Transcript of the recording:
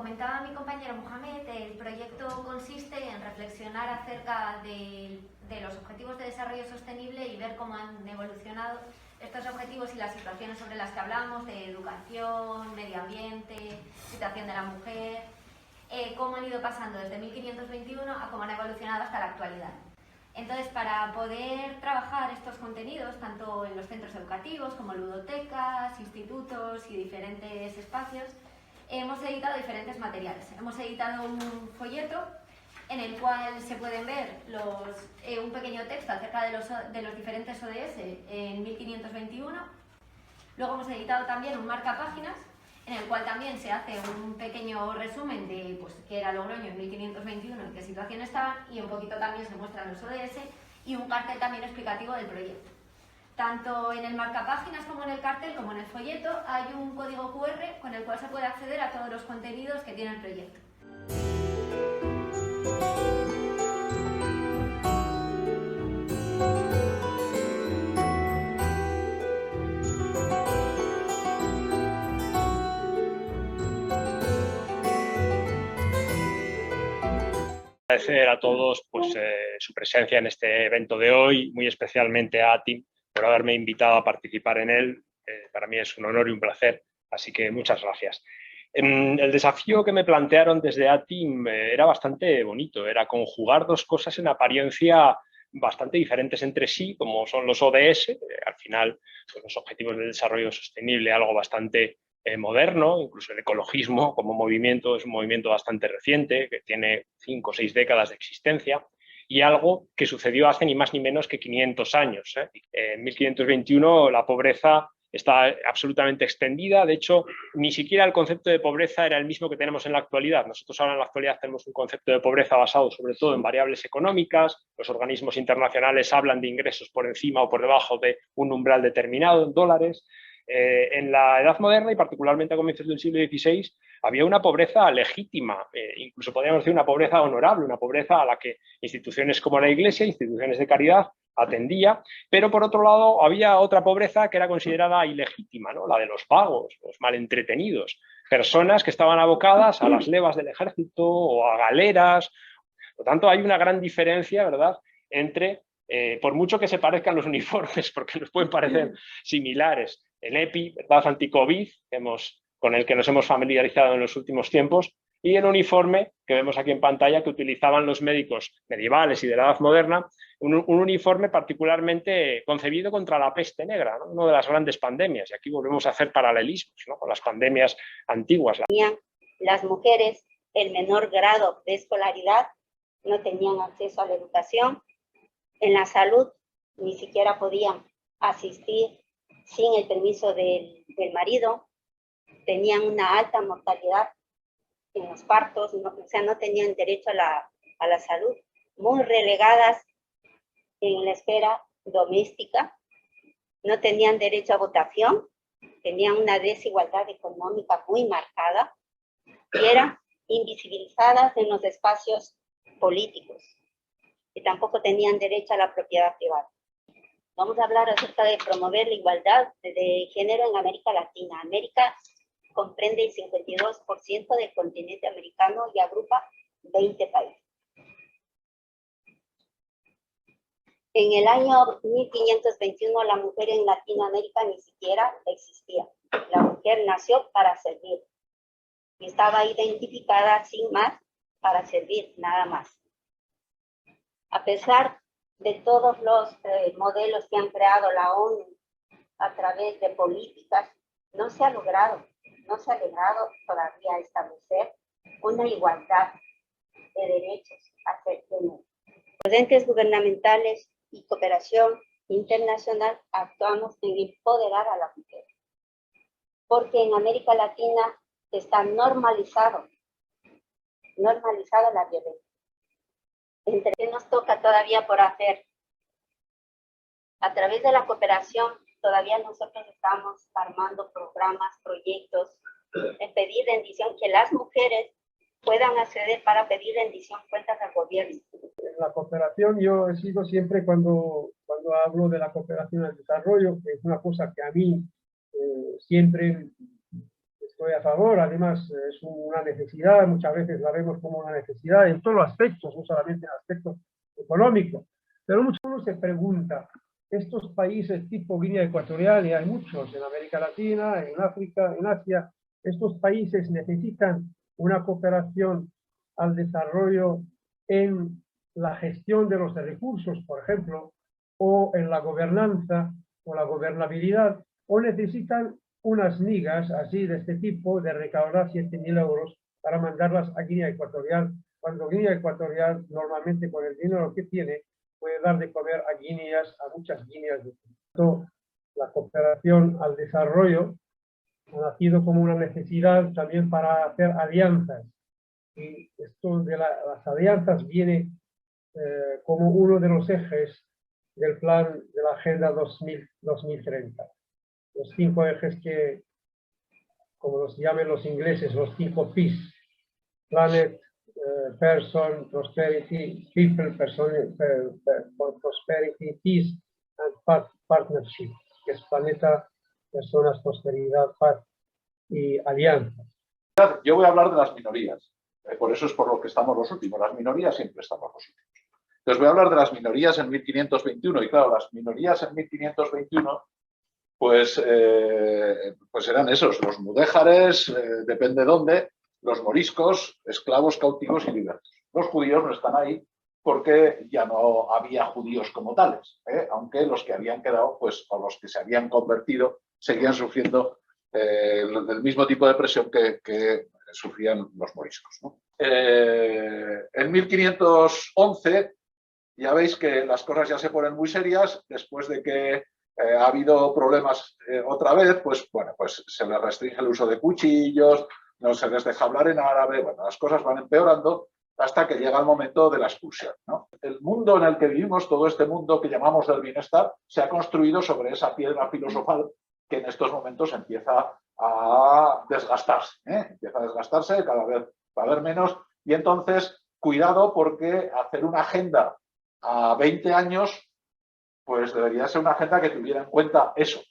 comentaba mi compañero Mohamed, el proyecto consiste en reflexionar acerca de los objetivos de desarrollo sostenible y ver cómo han evolucionado estos objetivos y las situaciones sobre las que hablamos, de educación, medio ambiente, situación de la mujer, cómo han ido pasando desde 1521 a cómo han evolucionado hasta la actualidad. Entonces, para poder trabajar estos contenidos, tanto en los centros educativos como ludotecas, institutos y diferentes espacios, hemos editado diferentes materiales. Hemos editado un folleto en el cual se pueden ver un pequeño texto acerca de los diferentes ODS en 1521. Luego hemos editado también un marcapáginas en el cual también se hace un pequeño resumen de qué era Logroño en 1521, en qué situación estaban, y un poquito también se muestran los ODS y un cartel también explicativo del proyecto. Tanto en el marcapáginas como en el cartel como en el folleto hay un código QR con el cual se puede acceder a todos los contenidos que tiene el proyecto. Agradecer a todos su presencia en este evento de hoy, muy especialmente a ATIM por haberme invitado a participar en él. Para mí es un honor y un placer, así que muchas gracias. El desafío que me plantearon desde ATIM era bastante bonito, era conjugar dos cosas en apariencia bastante diferentes entre sí, como son los ODS, al final los Objetivos de Desarrollo Sostenible, algo bastante moderno, incluso el ecologismo como movimiento es un movimiento bastante reciente, que tiene 5 o 6 décadas de existencia, y algo que sucedió hace ni más ni menos que 500 años. En 1521 la pobreza está absolutamente extendida, de hecho, ni siquiera el concepto de pobreza era el mismo que tenemos en la actualidad. Nosotros ahora en la actualidad tenemos un concepto de pobreza basado sobre todo en variables económicas, los organismos internacionales hablan de ingresos por encima o por debajo de un umbral determinado en dólares. En la Edad Moderna y particularmente a comienzos del siglo XVI había una pobreza legítima, incluso podríamos decir una pobreza honorable, una pobreza a la que instituciones como la Iglesia, instituciones de caridad, atendía, pero por otro lado había otra pobreza que era considerada ilegítima, ¿no? La de los vagos, los malentretenidos, personas que estaban abocadas a las levas del ejército o a galeras. Por lo tanto, hay una gran diferencia, ¿verdad?, entre, por mucho que se parezcan los uniformes, porque nos pueden parecer similares, el EPI, ¿verdad?, anti-COVID, con el que nos hemos familiarizado en los últimos tiempos, y el uniforme que vemos aquí en pantalla que utilizaban los médicos medievales y de la Edad Moderna, un uniforme particularmente concebido contra la peste negra, ¿no?, una de las grandes pandemias, y aquí volvemos a hacer paralelismos, ¿no?, con las pandemias antiguas. Las mujeres, el menor grado de escolaridad, no tenían acceso a la educación, en la salud ni siquiera podían asistir sin el permiso del marido, tenían una alta mortalidad en los partos, o sea, no tenían derecho a la salud, muy relegadas en la esfera doméstica, no tenían derecho a votación, tenían una desigualdad económica muy marcada y eran invisibilizadas en los espacios políticos y tampoco tenían derecho a la propiedad privada. Vamos a hablar acerca de promover la igualdad de género en América Latina. América comprende el 52% del continente americano y agrupa 20 países. En el año 1521 la mujer en Latinoamérica ni siquiera existía. La mujer nació para servir y estaba identificada sin más para servir, nada más. A pesar de todos los modelos que han creado la ONU a través de políticas, no se ha logrado todavía establecer una igualdad de derechos hacia el género. Los entes gubernamentales y cooperación internacional actuamos en empoderar a la mujer, porque en América Latina está normalizado la violencia. Entre que nos toca todavía por hacer. A través de la cooperación, todavía nosotros estamos armando programas, proyectos, en pedir rendición, que las mujeres puedan acceder para pedir rendición cuentas al gobierno. La cooperación, yo he sido siempre cuando hablo de la cooperación al desarrollo, que es una cosa que a mí siempre estoy a favor, además es una necesidad, muchas veces la vemos como una necesidad en todos los aspectos, no solamente en aspectos económicos. Pero mucho uno se pregunta, estos países tipo Guinea Ecuatorial, y hay muchos en América Latina, en África, en Asia, estos países necesitan una cooperación al desarrollo en la gestión de los recursos, por ejemplo, o en la gobernanza o la gobernabilidad, o necesitan unas migas así de este tipo de recaudar 7.000 euros para mandarlas a Guinea Ecuatorial, cuando Guinea Ecuatorial normalmente con el dinero que tiene puede dar de comer a Guineas, a muchas Guineas. La cooperación al desarrollo ha nacido como una necesidad también para hacer alianzas. Y esto de las alianzas viene como uno de los ejes del plan de la Agenda 2030. Los 5 ejes que, como los llaman los ingleses, los 5 P's: Planet, Person, Prosperity, People, Prosperity, Peace and Partnership, que es planeta, personas, prosperidad, paz y alianza. Yo voy a hablar de las minorías, por eso es por lo que estamos los últimos. Las minorías siempre estamos los últimos. Entonces voy a hablar de las minorías en 1521, y claro, las minorías en 1521 pues eran esos, los mudéjares, depende dónde, los moriscos, esclavos, cautivos y libertos. Los judíos no están ahí porque ya no había judíos como tales, aunque los que habían quedado, pues, o los que se habían convertido, seguían sufriendo el mismo tipo de presión que sufrían los moriscos, ¿no? En 1511 ya veis que las cosas ya se ponen muy serias después de que ha habido problemas otra vez, pues bueno, pues se les restringe el uso de cuchillos, no se les deja hablar en árabe, bueno, las cosas van empeorando hasta que llega el momento de la expulsión, ¿no? El mundo en el que vivimos, todo este mundo que llamamos del bienestar, se ha construido sobre esa piedra filosofal que en estos momentos empieza a desgastarse, empieza a desgastarse, cada vez va a haber menos, y entonces cuidado, porque hacer una agenda a 20 años pues debería ser una agenda que tuviera en cuenta eso,